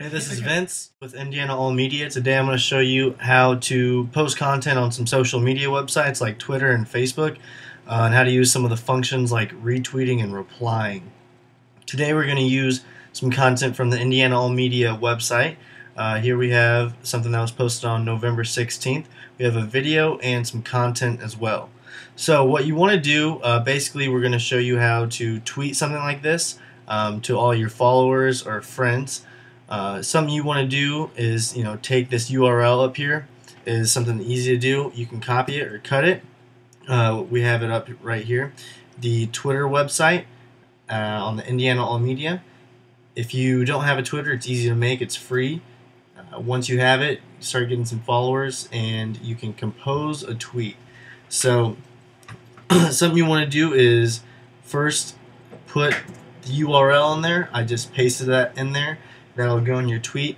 Hey, this is Vince with Indiana All Media. Today I'm going to show you how to post content on some social media websites like Twitter and Facebook, and how to use some of the functions like retweeting and replying. Today we're going to use some content from the Indiana All Media website. Here we have something that was posted on November 16th. We have a video and some content as well. So what you want to do, basically we're going to show you how to tweet something like this to all your followers or friends. Something you want to do is, take this URL up here. Is something easy to do. You can copy it or cut it. We have it up right here. The Twitter website on the Indiana All Media. If you don't have a Twitter, it's easy to make. It's free. Once you have it, you start getting some followers, and you can compose a tweet. So something you want to do is first put the URL in there. I just pasted that in there. That'll go in your tweet.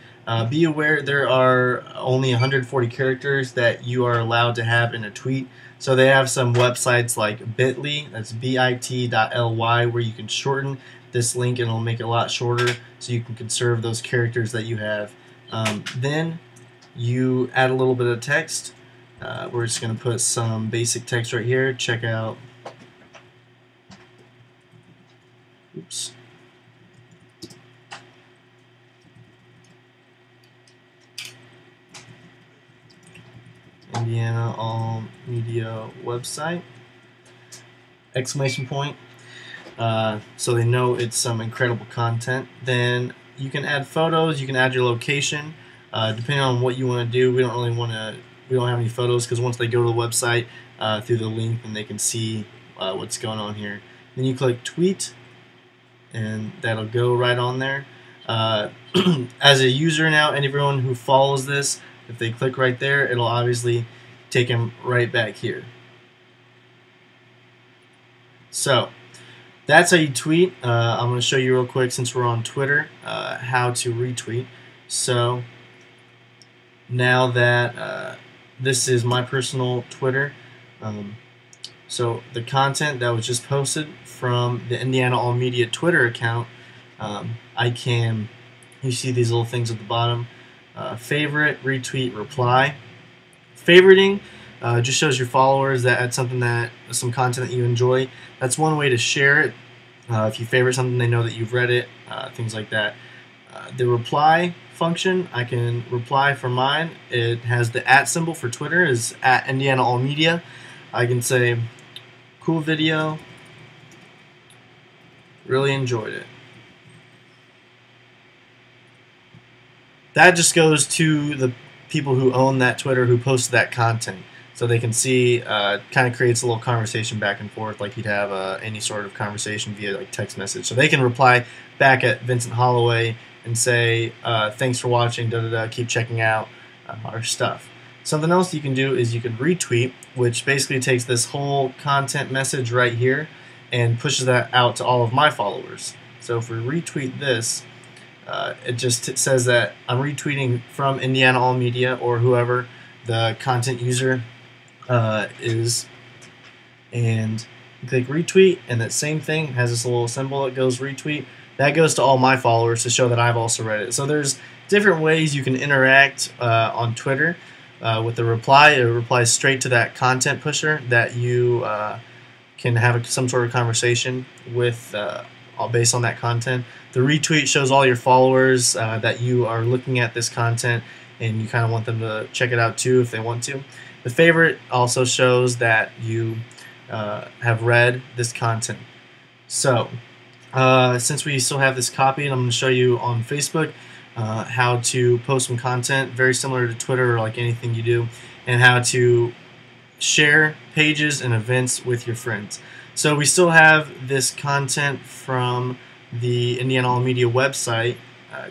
Be aware there are only 140 characters that you are allowed to have in a tweet. So they have some websites like bit.ly, that's bit.ly, where you can shorten this link and it'll make it a lot shorter so you can conserve those characters that you have. Then you add a little bit of text. We're just going to put some basic text right here. Check out. Oops. Indiana All Media website, exclamation point, so they know it's some incredible content. Then you can add photos, you can add your location, depending on what you want to do. We don't have any photos because once they go to the website through the link, then they can see what's going on here. Then you click tweet, and that'll go right on there. As a user now, and everyone who follows this, if they click right there, it'll obviously take them right back here. So that's how you tweet. I'm going to show you real quick, since we're on Twitter, how to retweet. So now that this is my personal Twitter, so the content that was just posted from the Indiana All Media Twitter account, you see these little things at the bottom. Favorite, retweet, reply. Favoriting just shows your followers that some content that you enjoy. That's one way to share it. If you favorite something, they know that you've read it, things like that. The reply function, I can reply for mine. It has the @ symbol for Twitter, is @Indiana All Media. I can say, cool video, really enjoyed it. That just goes to the people who own that Twitter, who posted that content, so they can see. Kind of creates a little conversation back and forth, like you'd have any sort of conversation via like text message. So they can reply back at Vincent Holloway and say, "Thanks for watching. Da da da. Keep checking out our stuff." Something else you can do is you can retweet, which basically takes this whole content message right here and pushes that out to all of my followers. So if we retweet this. It just says that I'm retweeting from Indiana All Media, or whoever the content user is, and you click retweet, and that same thing has this little symbol that goes retweet. That goes to all my followers to show that I've also read it. So there's different ways you can interact on Twitter with the reply. It replies straight to that content pusher that you can have some sort of conversation with based on that content. The retweet shows all your followers that you are looking at this content, and you kind of want them to check it out too if they want to. The favorite also shows that you have read this content. So since we still have this copied, I'm going to show you on Facebook how to post some content very similar to Twitter, or like anything you do, and how to share pages and events with your friends. So we still have this content from the Indiana All Media website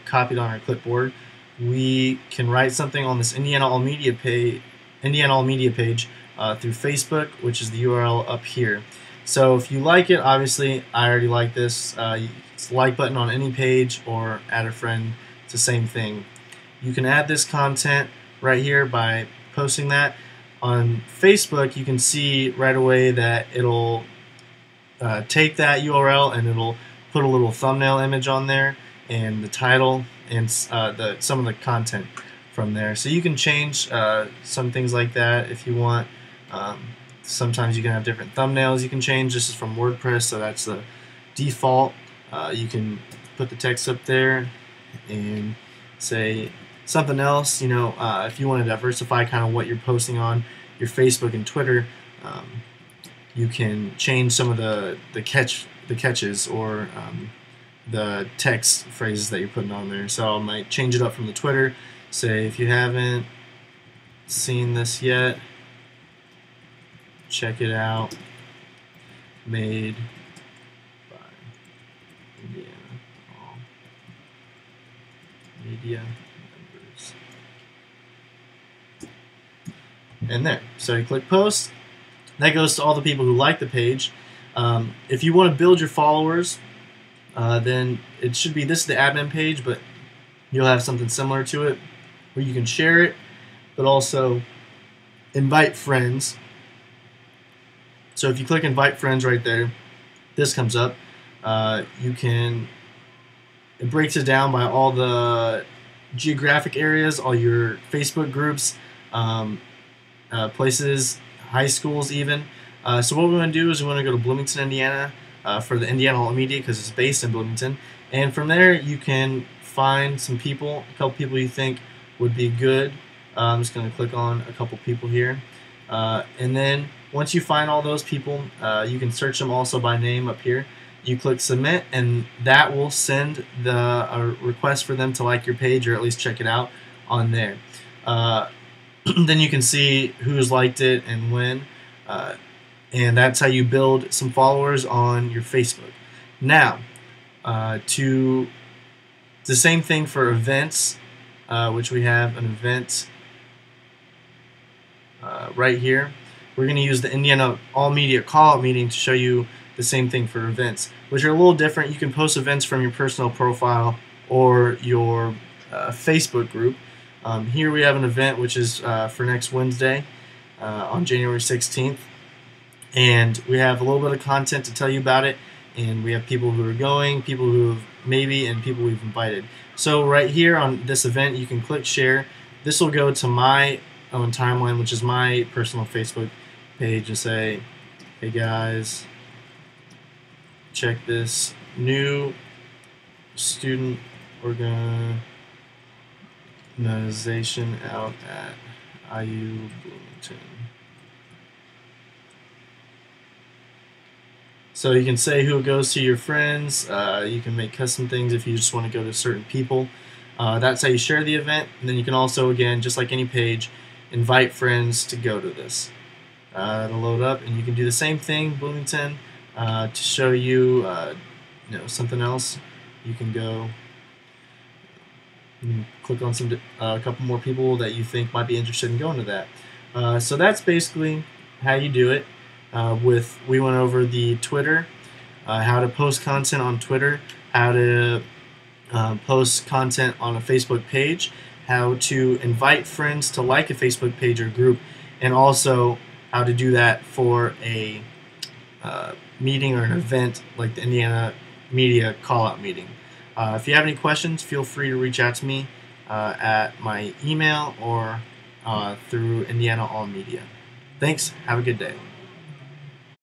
copied on our clipboard. We can write something on this Indiana All Media page through Facebook, which is the URL up here. So if you like it, obviously I already like this. It's the like button on any page, or add a friend. It's the same thing. You can add this content right here by posting that. On Facebook, you can see right away that it'll take that URL and it'll put a little thumbnail image on there and the title, and some of the content from there. So you can change some things like that if you want. Sometimes you can have different thumbnails you can change. This is from WordPress, so that's the default. You can put the text up there and say something else. If you want to diversify kind of what you're posting on your Facebook and Twitter, you can change some of the catches or the text phrases that you're putting on there. So I might change it up from the Twitter. Say, if you haven't seen this yet, check it out. Made by Indiana All Media Members. And there. So you click post. That goes to all the people who like the page. If you want to build your followers, then it should be, this is the admin page, but you'll have something similar to it where you can share it, but also invite friends. So if you click invite friends right there, this comes up. It breaks it down by all the geographic areas, all your Facebook groups, places, high schools even. So what we want to do is we want to go to Bloomington, Indiana, for the Indiana All Media because it's based in Bloomington. And from there you can find some people, a couple people you think would be good. I'm just going to click on a couple people here. And then once you find all those people, you can search them also by name up here. You click submit, and that will send a request for them to like your page or at least check it out on there. Then you can see who's liked it and when, and that's how you build some followers on your Facebook. Now, the same thing for events, which we have an event right here. We're going to use the Indiana All Media Call-Out meeting to show you the same thing for events, which are a little different. You can post events from your personal profile or your Facebook group. Here we have an event which is for next Wednesday on January 16th, and we have a little bit of content to tell you about it, and we have people who are going, people who have maybe, and people we've invited. So right here on this event, you can click share. This will go to my own timeline, which is my personal Facebook page, and say, hey guys, check this new student organization out at IU Bloomington. So you can say who it goes to your friends. You can make custom things if you just want to go to certain people. That's how you share the event. And then you can also, again, just like any page, invite friends to go to this. It'll load up, and you can do the same thing, Bloomington, to show you, something else. You can go and click on a couple more people that you think might be interested in going to that. So that's basically how you do it. We went over the Twitter, how to post content on Twitter, how to post content on a Facebook page, how to invite friends to like a Facebook page or group, and also how to do that for a meeting or an event like the Indiana Media Call-Out meeting. If you have any questions, feel free to reach out to me at my email or through Indiana All Media. Thanks. Have a good day.